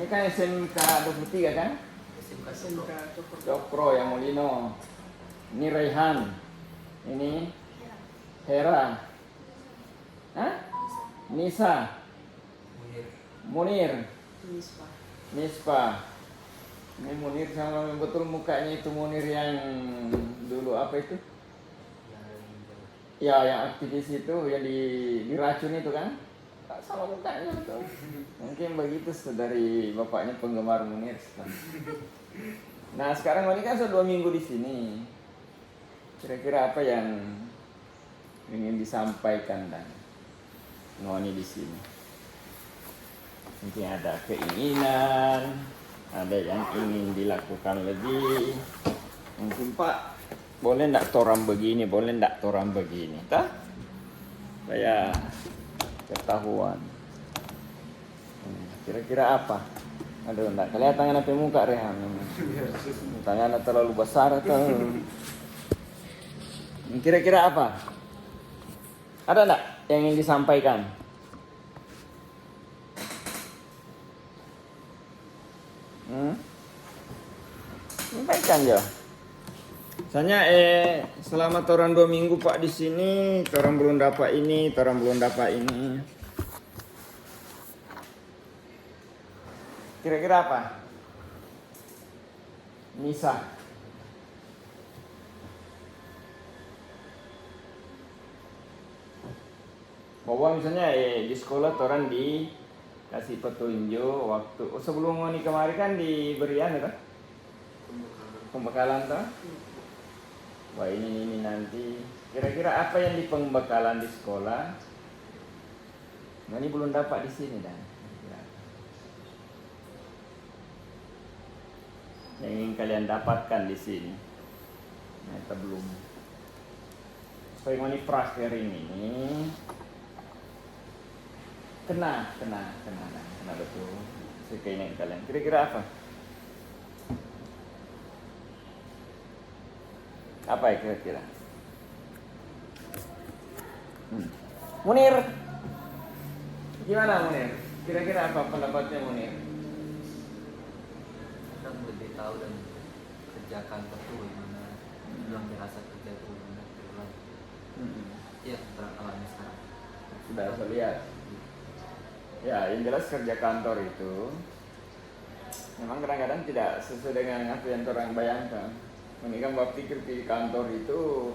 Ini kan SMK 23 kan? SMK Cokro yang Molino. Ini Raihan. Ini Hera. Hah? Nisa. Munir. Nispa. Ini Munir sama betul mukanya itu Munir yang dulu apa itu? Ya, yang aktivis itu yang diracun itu kan? Sama mukanya betul. Mungkin begitu dari bapaknya penggemar Munir. Nah sekarang ini kan sudah 2 minggu di sini. Kira-kira apa yang ingin disampaikan dan Ngoni di sini? Mungkin ada keinginan, ada yang ingin dilakukan lebih. Mungkin Pak, boleh ndak torang begini, boleh ndak torang begini, tah? Supaya ketahuan. Kira-kira apa? Aduh, ndak kelihatan apa muka Rehan. Tangannya terlalu besar atau kira-kira apa? Ada ndak yang ingin disampaikan? Sampaikan ya. Misalnya selama orang 2 minggu Pak di sini, orang belum dapat ini, orang belum dapat ini. Kira-kira apa? Nisa. Bahwa misalnya di sekolah orang dikasih petunjuk waktu sebelum Ngoni kemarin kan diberian kan? Pembekalan toh? Wah ini nanti kira-kira apa yang di pembekalan di sekolah? Ngoni belum dapat di sini dan yang ingin kalian dapatkan di sini. Nah, kita belum. Supaya Ngoni praktek ini kena betul sekeinginan kalian. Kira-kira apa? Apa ya kira-kira? Munir, gimana Munir? Kira-kira apa pendapatnya Munir? Kita lebih tahu dan kerja kantor itu bagaimana, belum dirasa kerja itu bagaimana. Iya, alami sekarang. Sudah saya lihat. Ya, yang jelas kerja kantor itu memang kadang-kadang tidak sesuai dengan apa yang orang bayangkan. Ini kan pikir di kantor itu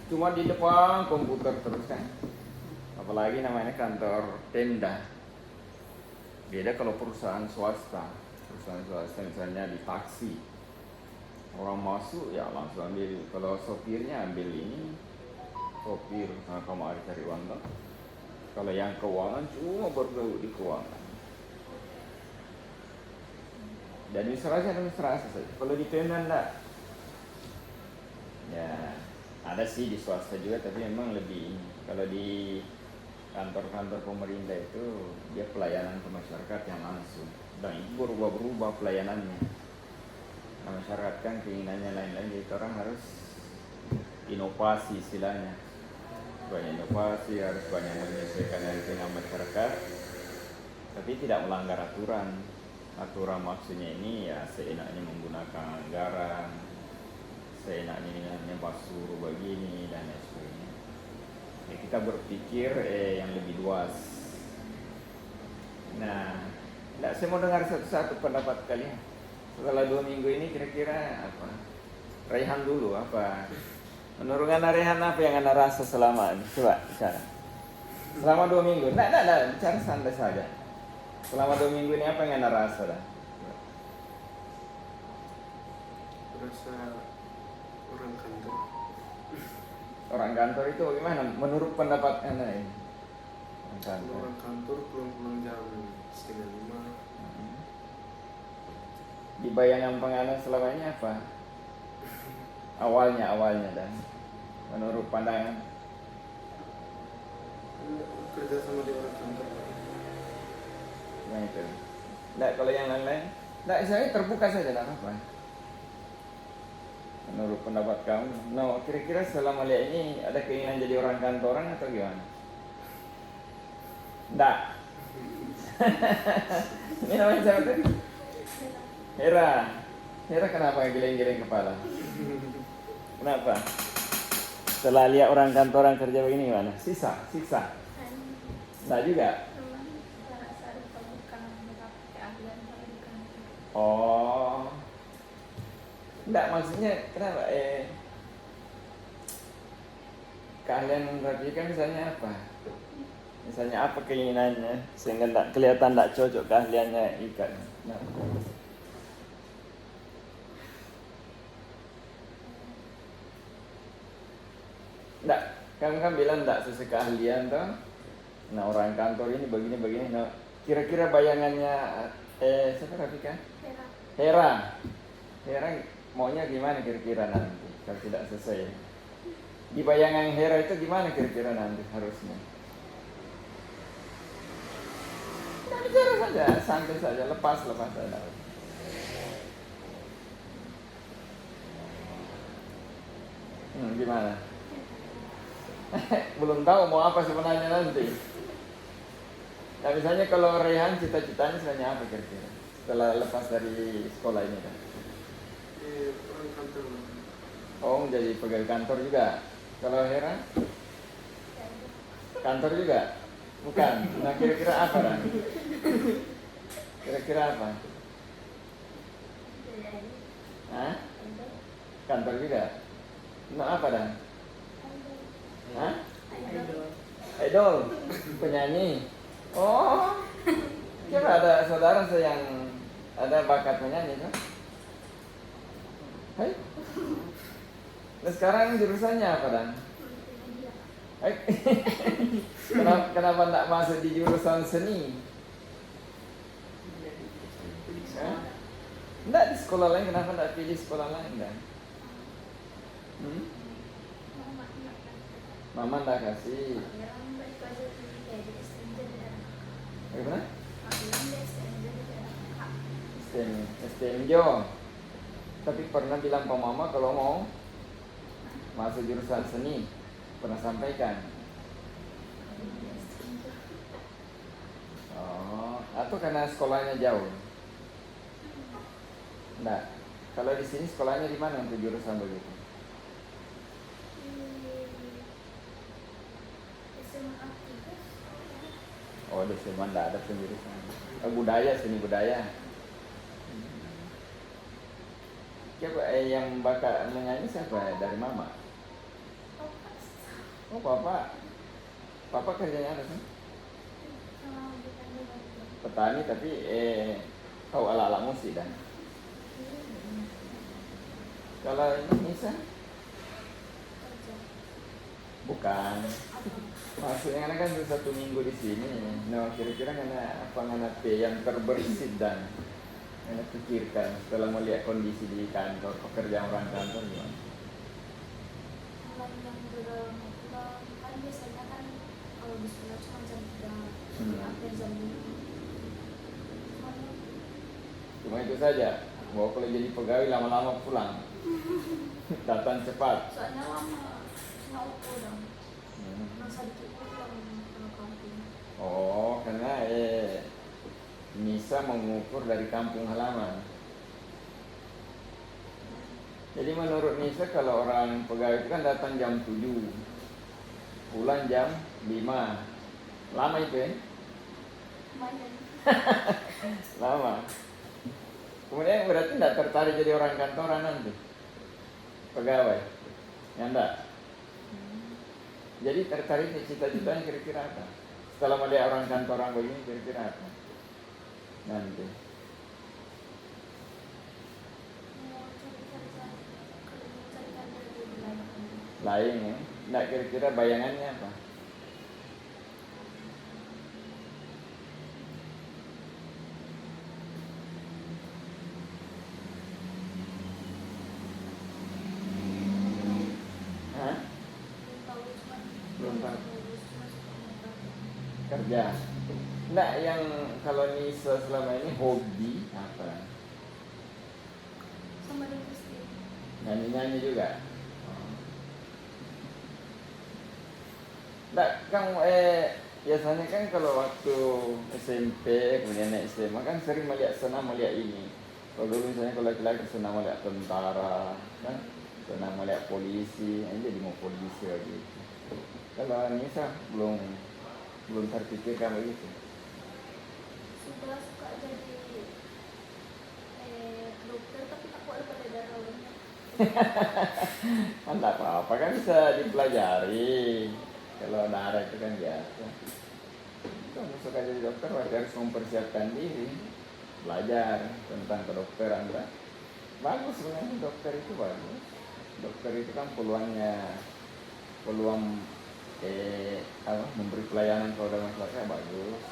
cuma di depan komputer terus kan. Apalagi namanya kantor tenda. Beda kalau perusahaan swasta. Perusahaan swasta misalnya di taksi. Orang masuk ya langsung ambil, kalau sopirnya ambil ini, sopir sama kamu ada cari uang kan. Kalau yang keuangan cuma bergelut di keuangan. Dan administrasi saja. Kalau di tenda enggak. Ya, ada sih di swasta juga tapi memang lebih. Kalau di kantor-kantor pemerintah itu dia pelayanan ke masyarakat yang langsung. Dan itu berubah-berubah pelayanannya. Nah, masyarakat kan keinginannya lain-lain, jadi orang harus inovasi istilahnya. Banyak inovasi, harus banyak menyesuaikan dengan masyarakat, tapi tidak melanggar aturan. Aturan maksudnya ini ya seenaknya menggunakan anggaran, seenaknya dengan suruh begini dan lain sebagainya. Ya, kita berpikir yang lebih luas. Nah, saya mau dengar satu-satu pendapat kalian. Setelah 2 minggu ini kira-kira apa? Raihan dulu apa? Menurut Anda Rehan apa yang Anda rasa selama ini? Coba bicara. Selama 2 minggu. Tidak, bicara santai saja. Selama 2 minggu ini apa yang Anda rasa dah? Rasa orang kantor. Orang kantor itu bagaimana? Menurut pendapat Anda ini? Orang kantor pulang jam 4:30. Di bayangan penganut selama ini apa? Awalnya dan menurut pandangan Kerja sama di orang kantor. yang itu. Tidak, kalau yang lain-lain, tidak, saya terbuka saja tidak apa. Menurut pendapat kamu, kira-kira selama lihat ini ada keinginan jadi orang kantoran atau gimana? Tidak. Ini namanya siapa tuh? Hera. Hera kenapa geleng-geleng kepala? Kenapa? Setelah lihat orang kantoran kerja begini gimana? Siksa? Enggak juga? Oh. Enggak, maksudnya kenapa? Keahlian merapikan misalnya apa? Misalnya apa keinginannya sehingga tak kelihatan tak cocok keahliannya ikat. Nah. Enggak, kamu kan bilang enggak sesuai keahlian toh. Nah, orang kantor ini begini. Nah, kira-kira bayangannya siapa Rafika? Hera. Hera maunya gimana kira-kira nanti kalau tidak sesuai? Di bayangan Hera itu gimana kira-kira nanti harusnya? Nah, bicara saja, santai saja, lepas saja. Gimana? Belum tahu mau apa sebenarnya nanti. Nah, misalnya kalau Rehan cita-citanya sebenarnya apa kira-kira setelah lepas dari sekolah ini kan? Orang kantor. Oh, jadi pegawai kantor juga. Kalau Hera? Kantor juga? Bukan. Nah, kira-kira apa kan? Kira-kira apa? Hah? Kantor juga? Nah, apa dan? Hah? Idol? Penyanyi? Oh, kira ada saudara saya yang ada bakat menyanyi kan? Hai? Nah, sekarang jurusannya apa dan? Hai? Kenapa tidak masuk di jurusan seni? Tidak di sekolah lain, kenapa tidak pilih sekolah lain dan? Mama tidak kasih. Bagaimana? STM Jo. Tapi pernah bilang ke mama kalau mau masuk jurusan seni. Pernah sampaikan. Oh, atau karena sekolahnya jauh? Enggak. Kalau di sini sekolahnya di mana untuk jurusan begitu? Oh, di SMA enggak ada penjurusan. Budaya, seni budaya. Siapa yang bakat menyanyi siapa? Dari mama? Oh, papa. Papa kerjanya apa sih? Petani tapi tahu ala-ala musik dan. Kalau ini Nisa? Bukan. Maksudnya kan satu minggu di sini. Nah, kira-kira apa yang terbersit dan pikirkan setelah melihat kondisi di kantor, pekerjaan orang kantor gimana? Yang kan biasanya kan kalau di sekolah cuma jam 3 sampai jam 5. Cuma itu saja. Bahwa kalau jadi pegawai lama-lama pulang. Datang cepat. Soalnya lama mau pulang. Masa dikit pulang ke kampung. Oh, karena Nisa mengukur dari kampung halaman. Jadi menurut Nisa kalau orang pegawai itu kan datang jam 7, pulang jam 5. Lama itu ya? Lumayan. Lama. Kemudian berarti tidak tertarik jadi orang kantoran nanti? Pegawai? Ya enggak? Jadi tertarik cita-citanya kira-kira apa? Setelah melihat orang kantoran begini kira-kira apa? Nanti lain ya? Nggak kira-kira bayangannya apa? Hah? Belum tahu. Kerja? Nggak, yang kalau Nisa selama ini hobi apa? Sama dengan istri. Nyanyi-nyanyi juga? Nggak, kamu biasanya kan kalau waktu SMP kemudian naik SMA kan sering melihat senam melihat ini. Kalau dulu misalnya kalau laki-laki senang melihat tentara, kan senang melihat polisi, ini jadi mau polisi lagi. Kalau Anissa belum terpikirkan begitu. Sudah suka jadi dokter tapi takut ada pada darah banyak. Kan tak apa-apa kan bisa dipelajari. Kalau darah itu kan biasa. Kamu suka jadi dokter, berarti harus mempersiapkan diri, belajar tentang kedokteran, kan? Bagus sebenarnya dokter itu bagus. Dokter itu kan peluang memberi pelayanan kepada masyarakat bagus.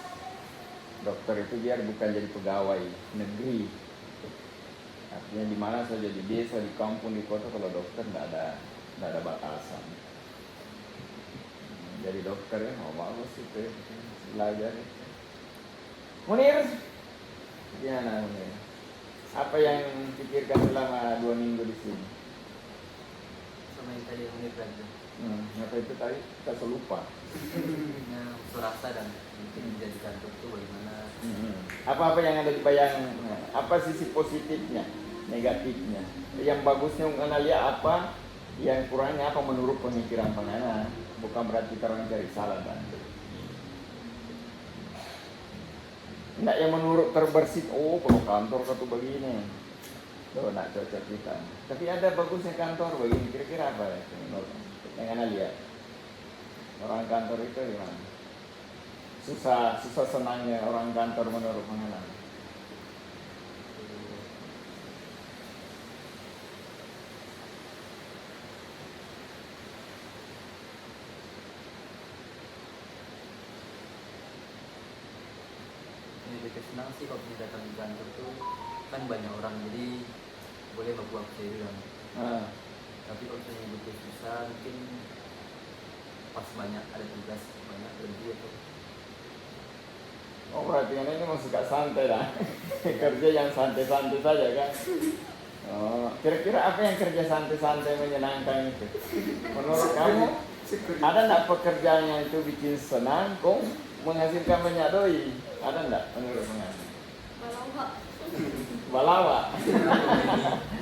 Dokter itu biar bukan jadi pegawai negeri. Artinya di mana saja, di desa, di kampung, di kota, kalau dokter tidak ada batasan. Jadi dokter ya, bagus itu, belajar. Munir, gimana Munir? Apa yang pikirkan selama 2 minggu di sini? Sama yang tadi yang belajar. Apa itu tadi? Kita selupa. Yang surasa dan mungkin jadi kantor itu bagaimana? Apa-apa yang ada di bayang? Apa sisi positifnya, negatifnya? Yang bagusnya Ungana lihat apa? Yang kurangnya apa menurut pemikiran Pengana? Bukan berarti kita orang cari salah kan? Enggak yang menurut terbersih. Oh, kalau kantor satu begini, tuh nak cocok kita. Tapi ada bagusnya kantor begini. Kira-kira apa ya? Menurut yang Anda lihat, orang kantor itu gimana? Susah senangnya orang kantor menurut Anda. Lebih senang sih kalau kita datang di kantor tuh kan banyak orang, jadi boleh bawa sendiri kan. Tapi kalau misalnya lebih susah mungkin pas banyak ada tugas banyak lebih itu. Oh, berarti ini mau suka santai lah. Kerja yang santai-santai saja kan. Oh, kira-kira apa yang kerja santai-santai menyenangkan itu? Menurut kamu ada enggak pekerjaan yang itu bikin senang kok menghasilkan banyak doi? Ada enggak menurut kamu? Balawak.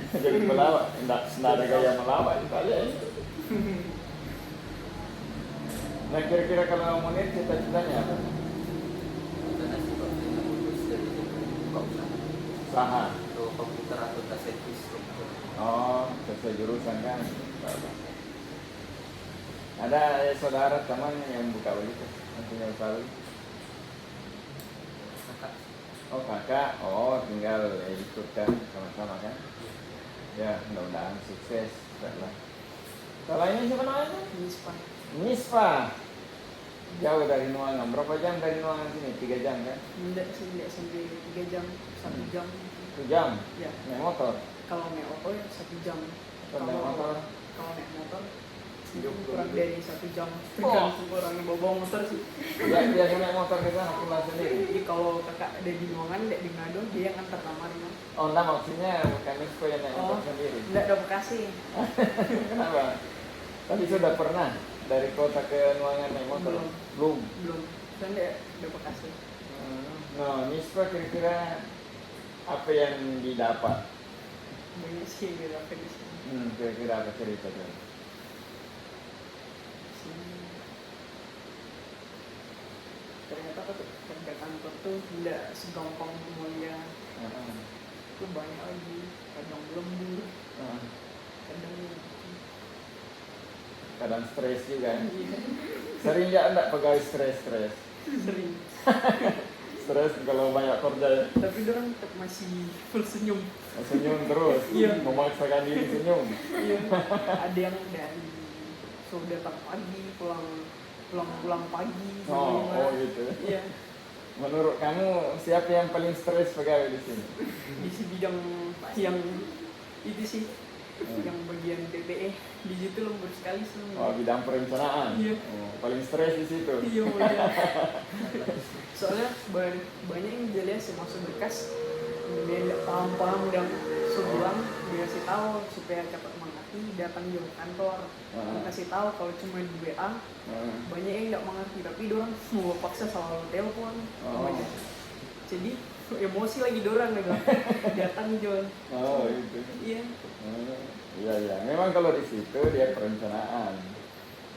Jadi melawak, enggak ada gaya melawak itu aja. Nah, kira-kira kalau Munir cita-citanya apa? Karena sih kalau misalnya lulus dari buka usaha Usaha. atau komputer atau data service gitu. Oh, sesuai jurusan kan. Ada saudara teman yang buka begitu, punya usaha begitu. Kakak Oh, kakak. Oh, tinggal ikutkan sama-sama kan. Ya, mudah-mudahan sukses. Baiklah. Kalau ini siapa namanya? Nispa. Jauh dari Nuangan. Berapa jam dari Nuangan sini? 3 jam kan? Tidak sampai 3 jam, 1 jam. 1 jam? Ya. Naik motor? Kalau naik motor 1 jam. Kalau naik motor? Kalau naik motor kurang dari 1 jam. Tergantung orang yang bawa motor sih. Ya, biasa naik motor ke sana pulang sendiri. Jadi kalau kakak ada di Nuangan, ada di Manado, dia yang antar kamarnya. Oh, enggak, maksudnya bukan Nispa yang naik motor sendiri. Tidak ada Bekasi. Kenapa? Tapi sudah pernah dari kota ke Nuangan naik motor? Belum. Kan ada Bekasi. Nah, Nispa kira-kira apa yang didapat? Banyak sih yang dapat di sini. Kira-kira apa cerita tuh? Ternyata kerja kantor tuh tidak segampang semuanya. Itu banyak lagi, kadang lembur, Kadang stres juga. Sering ya enggak pegawai stres? sering. Stres kalau banyak kerja. Tapi orang tetap masih full senyum. Senyum terus. Iya. Memaksakan diri senyum. Iya. Ada yang dari datang pagi, pulang pagi. Oh gitu. Iya. Menurut kamu siapa yang paling stres pegawai di sini? Di bidang yang itu sih, yang bagian DPE di situ lembur sekali semua. Oh, bidang perencanaan. Iya. Oh, paling stres di situ. Iya. Soalnya banyak yang dia lihat masuk berkas dia nggak paham dan sebulan dia kasih tahu supaya cepat mengerti datang ke kantor. Kasih tahu kalau cuma di WA banyak yang nggak mengerti tapi dorang mau paksa selalu telepon. Banyak. Jadi emosi lagi dorang gitu. Datang John. Oh itu. Iya. Iya iya. Memang kalau di situ dia perencanaan.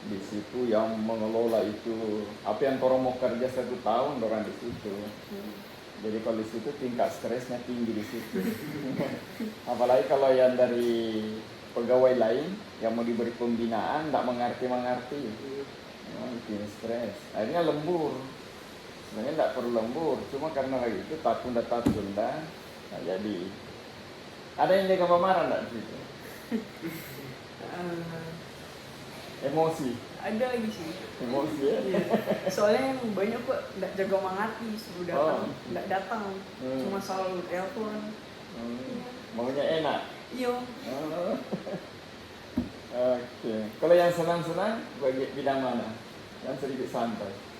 Di situ yang mengelola itu apa yang orang mau kerja 1 tahun orang di situ. Jadi kalau di situ tingkat stresnya tinggi di situ. Apalagi kalau yang dari pegawai lain yang mau diberi pembinaan tidak mengerti. Bikin stres. Akhirnya lembur. Sebenarnya tidak perlu lembur, cuma karena lagi itu tunda. Nah, jadi ada yang jaga marah tidak di situ? Emosi. Ada lagi sih. Emosi ya? Iya. Soalnya yang banyak kok nggak jaga mengerti suruh datang, nggak datang, cuma selalu telepon. Maunya enak. Iya. Oke. Kalau yang senang-senang bidang mana? Yang sedikit santai.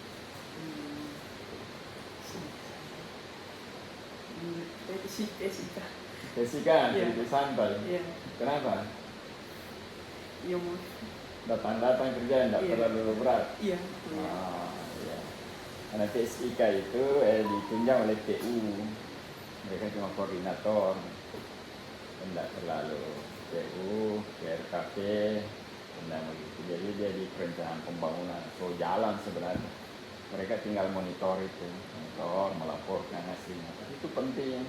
Fisika, Iya. sedikit santai. Iya. Kenapa? Iya mau. Datang kerja tidak Iya. terlalu berat. Iya. Iya. Karena TSIK itu ditunjang oleh TU. Mereka cuma koordinator. Tidak terlalu TU, PRKP, tidak begitu. Jadi dia di perencanaan pembangunan. So jalan sebenarnya. Mereka tinggal monitor itu, melaporkan hasilnya. Tapi itu penting.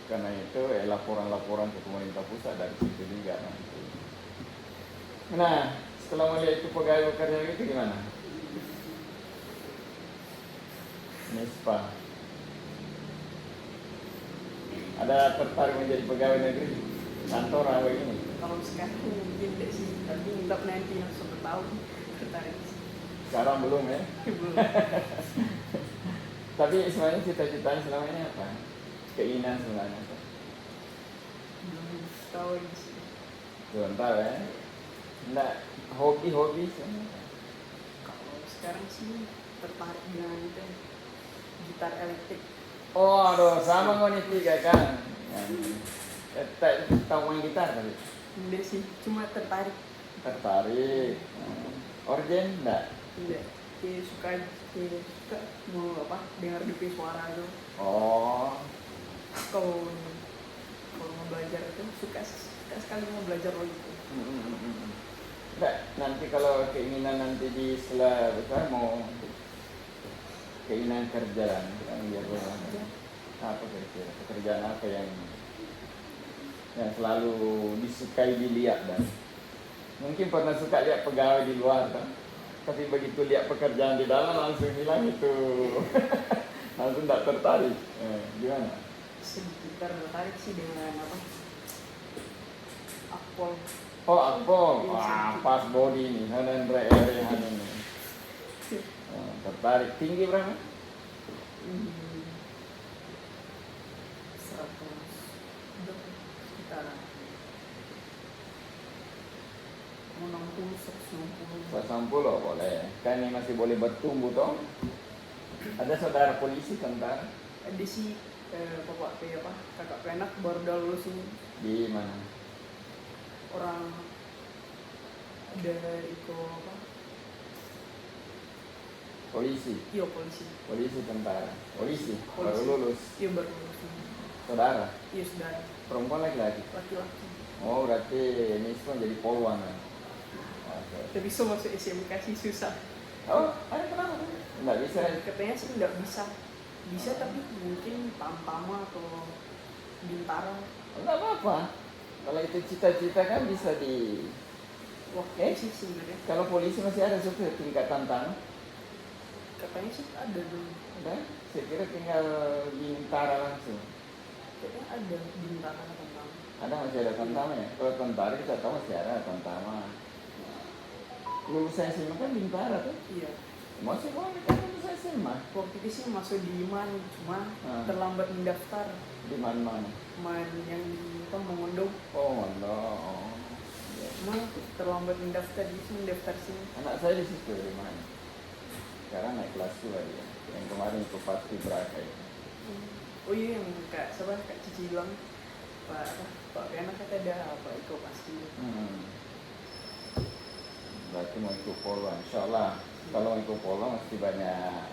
Karena itu laporan-laporan ke pemerintah pusat dari situ juga nanti. Nah, setelah melihat itu pegawai kerja itu gimana? Nispa. Ada tertarik menjadi pegawai negeri? Kantor apa ini? Kalau sekarang mungkin tidak sih, tapi tetap nanti yang 1 tahun tertarik sih. Sekarang belum ya? Belum. Tapi sebenarnya cita-citanya selama ini apa? Keinginan sebenarnya apa? Belum tahu lagi sih. Belum tahu ya? Nggak, hobi sebenarnya. Kalau sekarang sih tertarik dengan itu gitar elektrik. Oh, aduh, sama kau nih tiga kan? Tak tahu main gitar tadi? Enggak sih, cuma tertarik. Tertarik. Organ enggak? Enggak, suka mau apa dengar DP suara itu. Oh, Kalau mau belajar itu suka sekali mau belajar gitu. enggak. Nanti kalau keinginan nanti di setelah besar mau keinginan kerja lah, yang biar apa kira-kira pekerjaan apa yang selalu disukai dilihat dan mungkin pernah suka lihat pegawai di luar kan? Tapi begitu lihat pekerjaan di dalam langsung hilang itu. Langsung tidak tertarik. Gimana? Sedikit tertarik sih dengan apa? Akpol. Oh, Akpol. Wah, pas body nih. Hanan rehan ini. Tertarik. Tinggi berapa? 100 sekitar 60 160. 160 boleh. Kan ini masih boleh bertumbuh toh. Ada saudara polisi tentara Ada sih bapak apa kakak penak baru udah lulus ini. di mana? Orang ada itu apa? Polisi. Iya polisi. Polisi tentara. Polisi. Baru Polisi. lulus. Iya baru lulus ini. Saudara. Iya sudah Perempuan laki-laki. laki-laki. Oh, berarti ini semua jadi poluan. Oke. Tapi so masuk SMK sih susah. Oh, ada kenapa? Nggak bisa. Katanya sih nggak bisa. Bisa tapi mungkin Tamtama atau Bintara. Nggak apa-apa. Kalau itu cita-cita kan bisa di. Oke sih sebenarnya. Kalau polisi masih ada supir tingkat tantangan. Katanya sih ada dulu. Ada. Saya kira tinggal di Bintara langsung. Katanya ada Bintara Tamtama. Ada masih ada tantangan ya. Kalau tentara kita tahu masih ada tantangan. Lulusan SMA kan Bintara tuh. Iya. Masih boleh kan lulusan SMA. Waktu itu sih masuk di IMAN, cuma terlambat mendaftar. Di mana-mana. IMAN yang di Mengondong. Oh, no. Ya. Cuma terlambat mendaftar, jadi mendaftar sini. Anak saya di situ di mana? Sekarang naik kelas 2 dia. Yang kemarin ikut pasti beraka itu. Oh iya, yang Kak Cici bilang Pak Riana kata ada Pak Iko pasti. Berarti mau ikut polo, insya Allah. Kalau mau ikut polo mesti banyak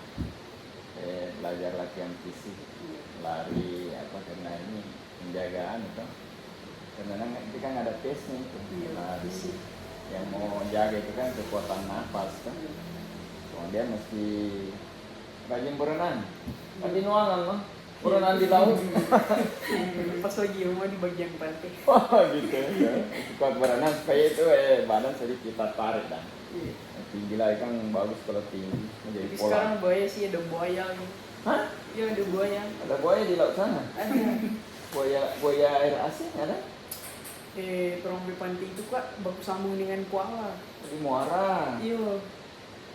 belajar latihan fisik, lari karena ini penjagaan itu. Karena nanti kan ada tesnya itu, lari. Yang mau jaga itu kan kekuatan nafas kan. Kemudian mesti rajin berenang. Kan di Nuangan loh, berenang di laut. Pas lagi rumah di bagian pantai. Oh gitu ya. Suka berenang supaya itu badan sedikit kita tarik dan tinggi lah kan bagus kalau tinggi menjadi Tapi pola. sekarang buaya sih ada buaya gitu. Hah? Iya ada buaya. Ada buaya di laut sana? Ada. Buaya air asin ada? Perombe pantai itu Kak baku sambung dengan koala. Di muara. Iya.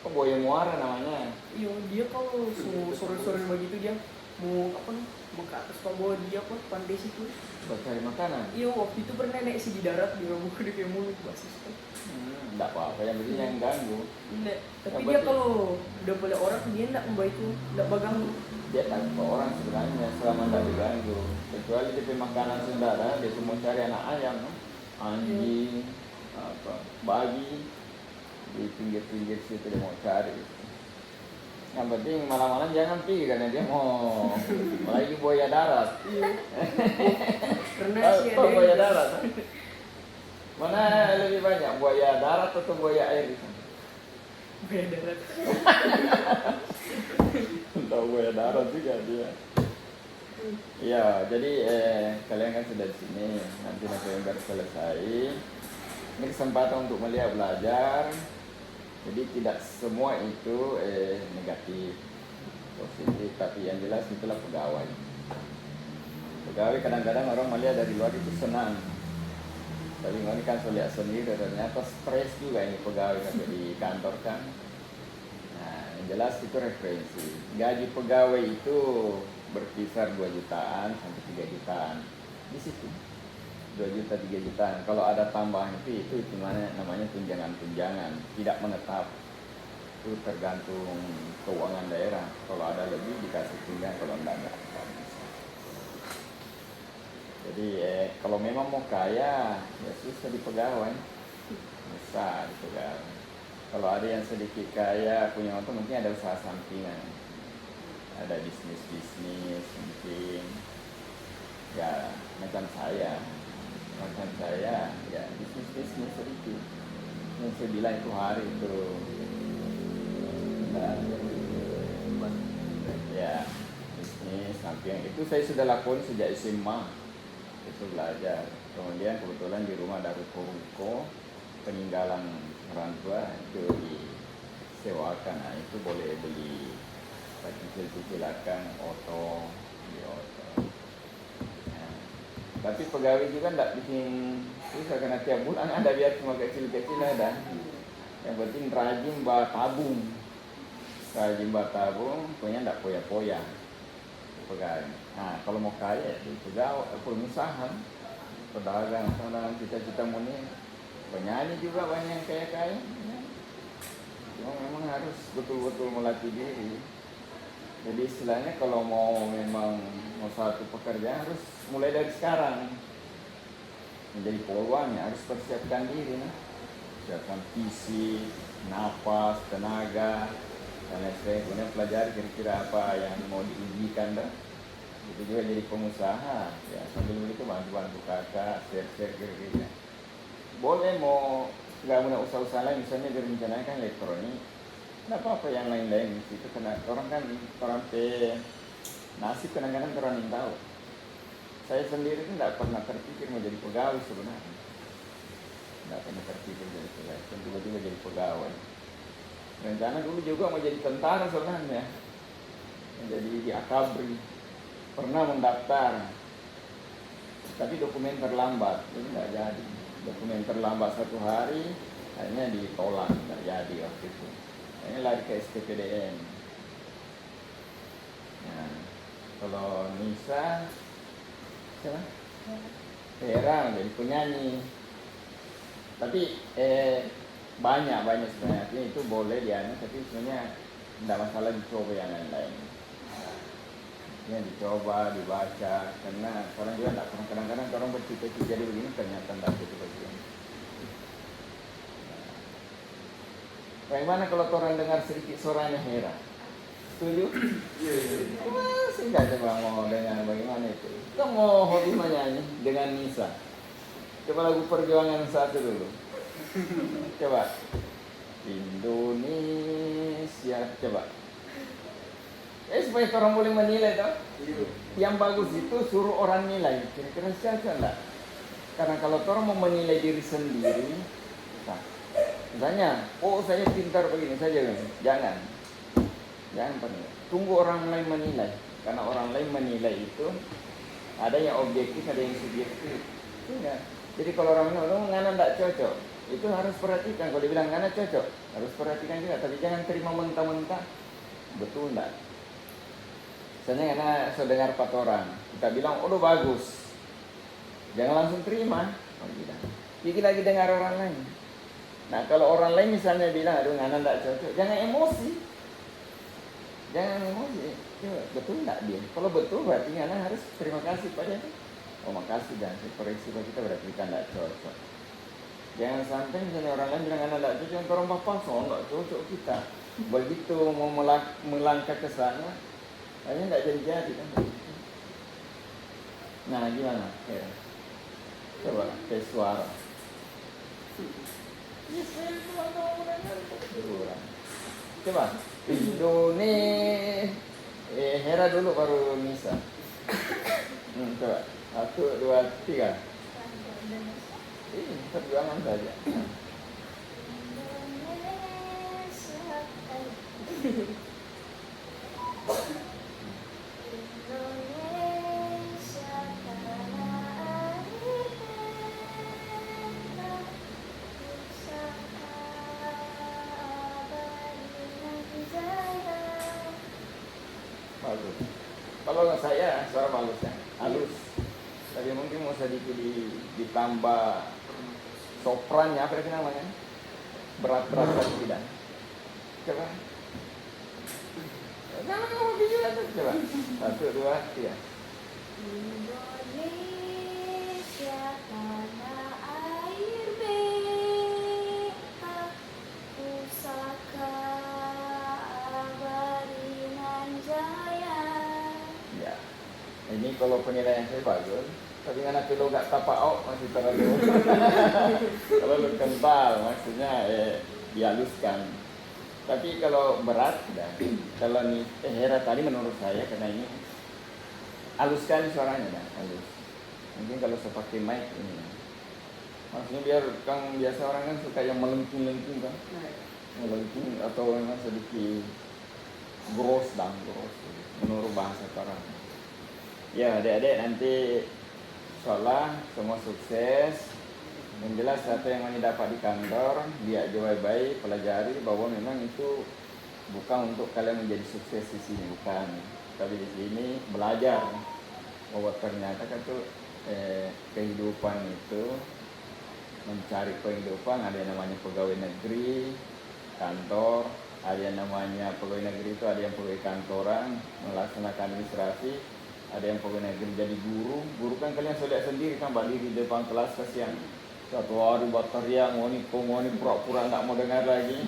Oh, buaya muara namanya. Iya, dia kalau sore-sore begitu dia mau mau ke atas ke bawah dia pantai situ. Buat cari makanan. Iya, waktu itu pernah naik sih di darat di rumah di mulut basis kan. Enggak apa-apa, yang penting yang ganggu. Enggak, tapi Yang dia penting- kalau udah pada orang dia enggak membaikku, enggak baganggu. Dia tanpa orang sebenarnya selama tidak diganggu. Kecuali dia makanan sendara, dia cuma cari anak ayam, anjing, babi di pinggir-pinggir situ dia mau cari. Yang penting malam-malam jangan pergi karena dia mau lagi buaya darat. Iya. Pernah sih ada Buaya yang darat. Mana lebih banyak buaya darat atau buaya air? buaya darat. Tahu buaya darat juga dia. Iya, jadi kalian kan sudah di sini. Nanti November selesai. Ini kesempatan untuk melihat belajar. Jadi tidak semua itu negatif, positif. Tapi yang jelas itulah pegawai. Pegawai kadang-kadang orang melihat dari luar itu senang. Tapi ini kan saya lihat sendiri ternyata stres juga ini pegawai sampai di kantor kan. Nah, yang jelas itu referensi. Gaji pegawai itu berkisar 2 jutaan sampai 3 jutaan. Di situ 2 juta 3 jutaan. Kalau ada tambahan itu namanya tunjangan-tunjangan, tidak menetap. Itu tergantung keuangan daerah. Kalau ada lebih dikasih tunjangan, kalau enggak. Jadi kalau memang mau kaya, ya susah di pegawai. Susah di pegawai. Kalau ada yang sedikit kaya, punya motor mungkin ada usaha sampingan. Ada bisnis mungkin. Ya, macam saya ya bisnis sedikit. Yang saya bilang itu hari itu. Ya, bisnis sampingan. Itu saya sudah lakukan sejak SMA. Itu belajar. Kemudian kebetulan di rumah ada ruko-ruko peninggalan orang tua itu disewakan. Nah, itu boleh beli cicil-cicilakan oto di oto. Nah, tapi pegawai juga tidak bikin susah karena tiap bulan ada biar cuma kecil-kecil ada. Yang penting rajin tabung. Rajin tabung, punya tidak poya-poya pegawai. Nah, kalau mau kaya itu pegawai, pengusaha, pedagang, cita-cita murni, penyanyi juga banyak yang kaya-kaya. Cuma memang harus betul-betul melatih diri. Jadi istilahnya kalau memang mau satu pekerjaan harus mulai dari sekarang. Menjadi poluan ya harus persiapkan diri, persiapkan fisik, napas, tenaga, dan lain sebagainya. Kemudian pelajari kira-kira apa yang mau diujikan dah. Itu juga jadi pengusaha ya, sambil begitu bantu kakak share kira-kira. Boleh mau nggak punya usaha lain, misalnya direncanakan elektronik, nggak apa-apa yang lain-lain itu karena orang nasib kadang-kadang orang yang tahu. Saya sendiri itu nggak pernah terpikir mau jadi pegawai sebenarnya, nggak pernah terpikir jadi pegawai, tiba-tiba jadi pegawai. Rencana dulu juga mau jadi tentara sebenarnya, menjadi di Akabri, pernah mendaftar, tapi dokumen terlambat, jadi nggak jadi. Dokumen terlambat 1 hari, akhirnya ditolak, nggak jadi waktu itu. Akhirnya lari ke STPDN. Nah, kalau Nisa, siapa? Hera jadi penyanyi. Tapi banyak sebenarnya. Artinya itu boleh dianya, tapi sebenarnya tidak masalah dicoba yang lain-lain. Ya dicoba, dibaca, karena orang juga tidak pernah, kadang-kadang orang bercita-cita jadi begini ternyata tidak gitu begini. Bagaimana kalau orang dengar sedikit suaranya Hera? Setuju? Iya, iya. Wah, saya coba mau dengar bagaimana itu. Kita mau hobi menyanyi dengan Nisa. Coba lagu perjuangan satu dulu. Coba. Indonesia, coba. Supaya orang boleh menilai toh. Iya. Yang bagus itu suruh orang nilai. Kira-kira siapa enggak? Karena kalau orang mau menilai diri sendiri, nah, misalnya, oh saya pintar begini saja, jangan pernah. Tunggu orang lain menilai, karena orang lain menilai itu ada yang objektif, ada yang subjektif. Enggak. Jadi kalau orang bilang ngana tidak cocok, itu harus perhatikan. Kalau dibilang ngana cocok, harus perhatikan juga. Tapi jangan terima mentah-mentah. Betul enggak? Misalnya karena saya dengar 4 orang, kita bilang, oh bagus, jangan langsung terima. Oh, bilang, jadi lagi dengar orang lain. Nah kalau orang lain misalnya bilang, aduh ngana tidak cocok, jangan emosi. Jangan emosi. Betul enggak dia? Kalau betul berarti ngana harus terima kasih pada itu. Oh makasih dan koreksi bahwa kita berarti kita tidak cocok. Jangan sampai misalnya orang lain bilang ngana tidak cocok, orang bapak so tidak cocok kita. Begitu mau melangkah ke sana, hanya tidak jadi kan. Nah gimana? Ya. Coba tes suara. Coba Indonesia. Hera dulu baru Nisa. Coba 1, 2, 3. Ini perjuangan saja. Bagus. Kalau saya suara bagus ya, halus. Tapi mungkin mau sedikit ditambah soprannya, apa itu namanya? Berat-berat lagi tidak? Coba. Jangan ngomong gitu aja. Coba. 1, 2, 3. Indonesia tanah air beta, pusaka abadi nan jaya. Ya. Ini kalau penilaian saya bagus. Tapi karena kalau nggak tapak masih terlalu terlalu kental, maksudnya dihaluskan. Tapi kalau berat, dan kalau nih Hera tadi menurut saya karena ini haluskan suaranya, halus. Mungkin kalau saya pakai mic ini, maksudnya biar kan biasa orang kan suka yang melengking-lengking kan, melengking atau memang sedikit gross, menurut bahasa orang. Ya adik-adik nanti insyaallah semua sukses. Yang jelas satu yang ini dapat di kantor, dia baik-baik pelajari bahwa memang itu bukan untuk kalian menjadi sukses di sini, bukan. Tapi di sini belajar bahwa ternyata kan tuh kehidupan itu mencari kehidupan, ada yang namanya pegawai negeri, kantor, ada yang namanya pegawai negeri itu ada yang pegawai kantoran, melaksanakan administrasi, ada yang pegawai negeri jadi guru kan kalian sudah lihat sendiri kan berdiri di depan kelas kasihan. Satu hari buat teriak, ngoni pura-pura tak mau dengar lagi.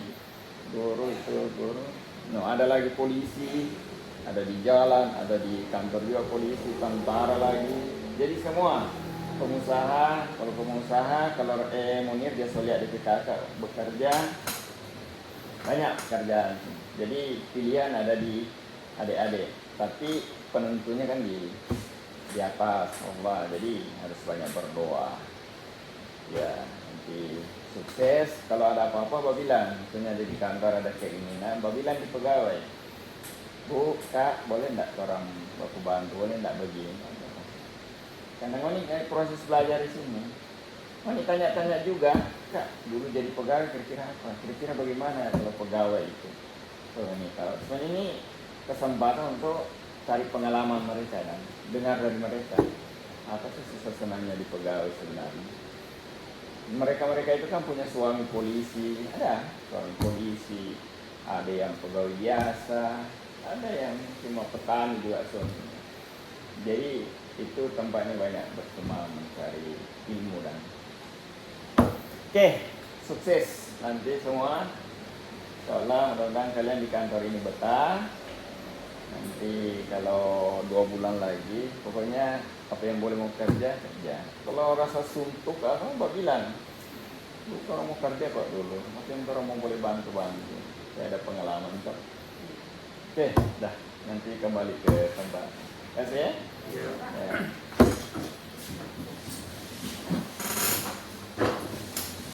Guru. No, ada lagi polisi, ada di jalan, ada di kantor juga polisi, tentara lagi. Jadi semua pengusaha, kalau Munir dia lihat di PKK bekerja, banyak pekerjaan. Jadi pilihan ada di adik-adik, tapi penentunya kan di atas Allah. Jadi harus banyak berdoa. Ya, nanti sukses. Kalau ada apa-apa, Babilan. Misalnya di kantor ada keinginan, Babilan di pegawai. Bu, Kak, boleh enggak orang baku bantu? Boleh enggak begini? Karena ini proses belajar di sini. Ini tanya-tanya juga, Kak, dulu jadi pegawai kira-kira apa? Kira-kira bagaimana kalau pegawai itu? Sebenarnya ini kesempatan untuk cari pengalaman mereka dan dengar dari mereka. Apa sih susah senangnya di pegawai sebenarnya? Mereka itu kan punya suami polisi, ada suami polisi, ada yang pegawai biasa, ada yang cuma petani juga suami. Jadi itu tempatnya banyak berteman mencari ilmu dan oke, sukses nanti semua. Insyaallah mudah-mudahan kalian di kantor ini betah. Nanti kalau 2 bulan lagi, pokoknya apa yang boleh mau kerja, kerja. Kalau rasa suntuk, Mbak bilang, lu kalau mau kerja kok dulu, tapi kalau mau boleh bantu-bantu. Saya ada pengalaman kok. Oke, dah, nanti kembali ke tempat. Kasih ya. Ya. Ya.